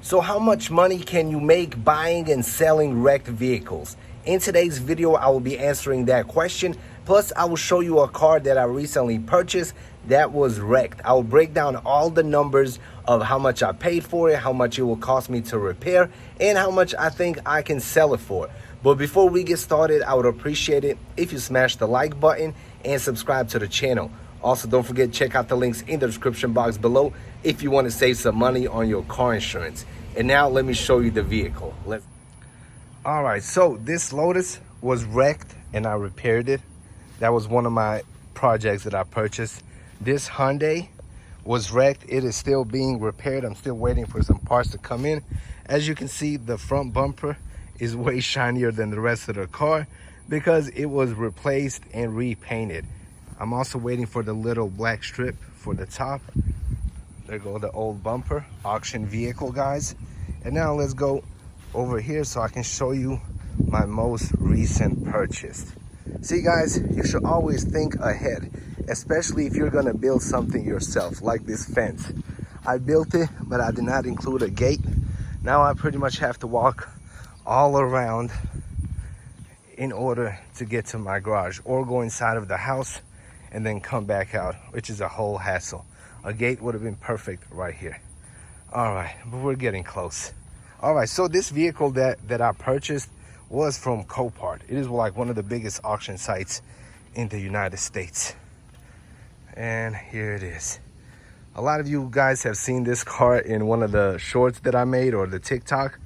So how much money can you make buying and selling wrecked vehicles? In today's video, I will be answering that question. Plus, I will show you a car that I recently purchased that was wrecked. I will break down all the numbers of how much I paid for it, how much it will cost me to repair, and how much I think I can sell it for. But before we get started, I would appreciate it if you smash the like button and subscribe to the channel. Also, don't forget to check out the links in the description box below if you want to save some money on your car insurance. And now let me show you the vehicle. All right, so this Lotus was wrecked and I repaired it. That was one of my projects that I purchased. This Hyundai was wrecked. It is still being repaired. I'm still waiting for some parts to come in. As you can see, the front bumper is way shinier than the rest of the car because it was replaced and repainted. I'm also waiting for the little black strip for the top. There go the old bumper, auction vehicle, guys. And now let's go over here so I can show you my most recent purchase. See, guys, you should always think ahead, especially if you're gonna build something yourself, like this fence. I built it, but I did not include a gate. Now I pretty much have to walk all around in order to get to my garage, or go inside of the house and then come back out, which is a whole hassle. A gate would have been perfect right here. All right, but we're getting close. All right, so this vehicle that I purchased was from Copart. It is like one of the biggest auction sites in the United States. And here it is. A lot of you guys have seen this car in one of the shorts that I made or the TikTok.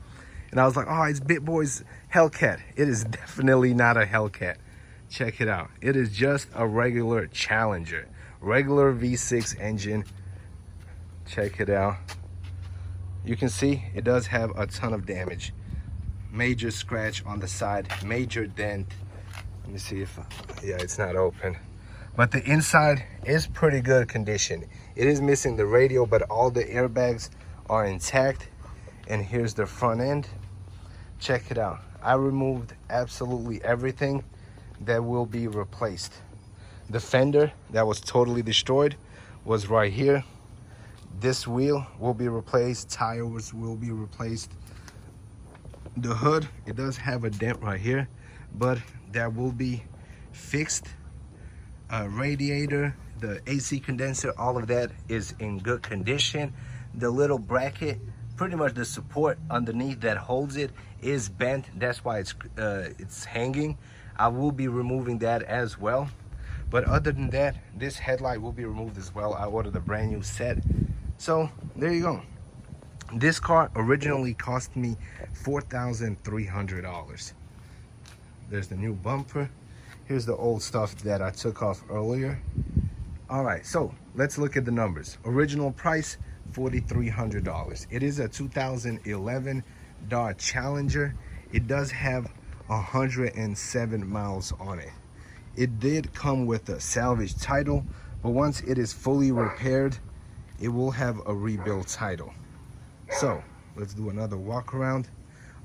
And I was like, oh, it's BitBoy's Hellcat. It is definitely not a Hellcat. Check it out. It is just a regular Challenger. Regular V6 engine. Check it out. You can see it does have a ton of damage. Major scratch on the side, major dent. Let me see if, yeah, it's not open. But the inside is pretty good condition. It is missing the radio, but all the airbags are intact. And here's the front end. Check it out. I removed absolutely everything that will be replaced. The fender that was totally destroyed was right here. This wheel will be replaced. Tires will be replaced. The hood, it does have a dent right here, but that will be fixed. Radiator, the AC condenser, all of that is in good condition. The little bracket, pretty much the support underneath that holds it, is bent. That's why it's hanging. I will be removing that as well. But other than that, this headlight will be removed as well. I ordered a brand new set. So there you go. This car originally cost me $4,300. There's the new bumper. Here's the old stuff that I took off earlier. All right, so let's look at the numbers. Original price, $4,300. It is a 2011 Dodge Challenger. It does have 107 miles on it. It did come with a salvage title, but once it is fully repaired, it will have a rebuild title. So let's do another walk around.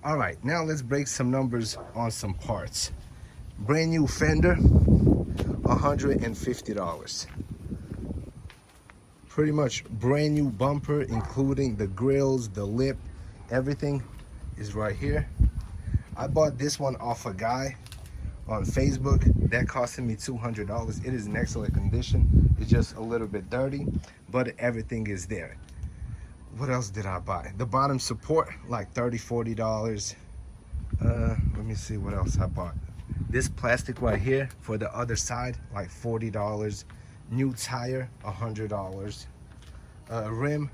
All right, now let's break some numbers on some parts. Brand new fender, $150. Pretty much brand new bumper, including the grills, the lip, everything is right here. I bought this one off a guy on Facebook. That costed me $200. It is in excellent condition. It's just a little bit dirty, but everything is there. What else did I buy? The bottom support, like $30–40. Let me see what else I bought. This plastic right here for the other side, like $40. New tire, $100. Rim,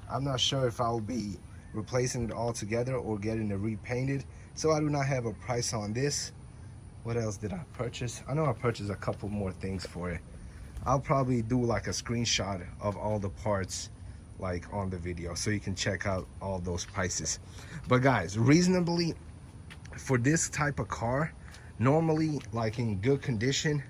I'm not sure if I'll be replacing it all together or getting it repainted, so I do not have a price on this. What else did I purchase? I know I purchased a couple more things for it. I'll probably do like a screenshot of all the parts like on the video so you can check out all those prices. But guys, reasonably for this type of car, normally like in good condition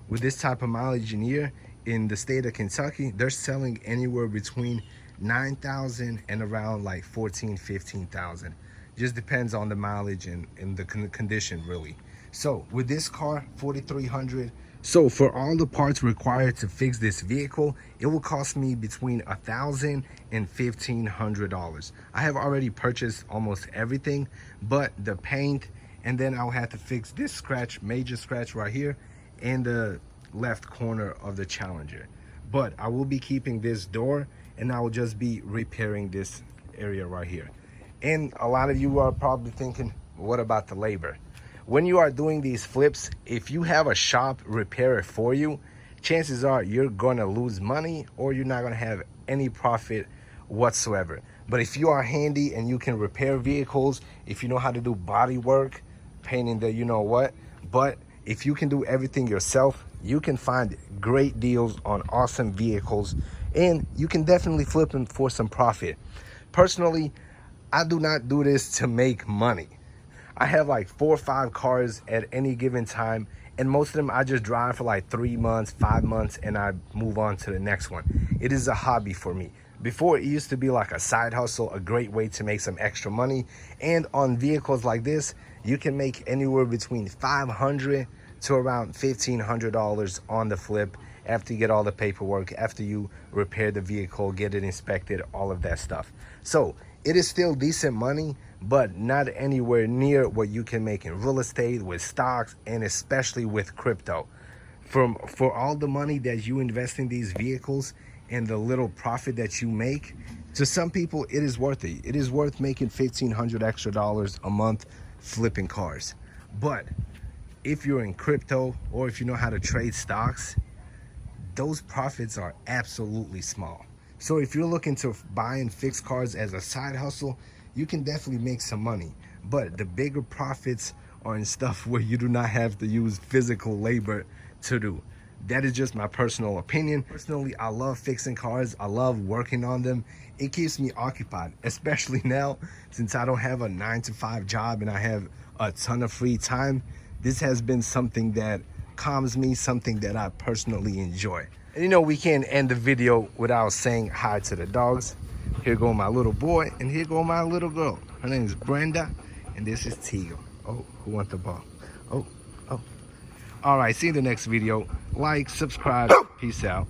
with this type of mileage in year in the state of Kentucky, they're selling anywhere between $9,000 and around like $14,000–15,000. Just depends on the mileage and the condition really. So with this car, $4,300, So for all the parts required to fix this vehicle, it will cost me between $1,000 and $1,500. I have already purchased almost everything but the paint, and then I'll have to fix this scratch, major scratch right here in the left corner of the Challenger. But I will be keeping this door, and I will just be repairing this area right here. And a lot of you are probably thinking, what about the labor? When you are doing these flips, if you have a shop repair it for you, chances are you're gonna lose money or you're not gonna have any profit whatsoever. But if you are handy and you can repair vehicles, if you know how to do body work, painting the you know what, but if you can do everything yourself, you can find great deals on awesome vehicles, and you can definitely flip them for some profit. Personally, I do not do this to make money. I have like 4 or 5 cars at any given time, and most of them I just drive for like 3 months, 5 months, and I move on to the next one. It is a hobby for me. Before, it used to be like a side hustle, a great way to make some extra money. And on vehicles like this, you can make anywhere between $500 to around $1,500 on the flip after you get all the paperwork, after you repair the vehicle, get it inspected, all of that stuff. So it is still decent money, but not anywhere near what you can make in real estate, with stocks, and especially with crypto. For all the money that you invest in these vehicles and the little profit that you make, to some people it is worth it. It is worth making $1,500 extra a month flipping cars. But if you're in crypto, or if you know how to trade stocks, those profits are absolutely small. So if you're looking to buy and fix cars as a side hustle, you can definitely make some money. But the bigger profits are in stuff where you do not have to use physical labor to do. That is just my personal opinion. Personally, I love fixing cars. I love working on them. It keeps me occupied, especially now since I don't have a 9-to-5 job and I have a ton of free time. This has been something that calms me, something that I personally enjoy. And you know, we can't end the video without saying hi to the dogs. Here go my little boy, and here go my little girl. Her name is Brenda, and this is Teal. Oh, who wants the ball? Oh. All right, see you in the next video. Like, subscribe, peace out.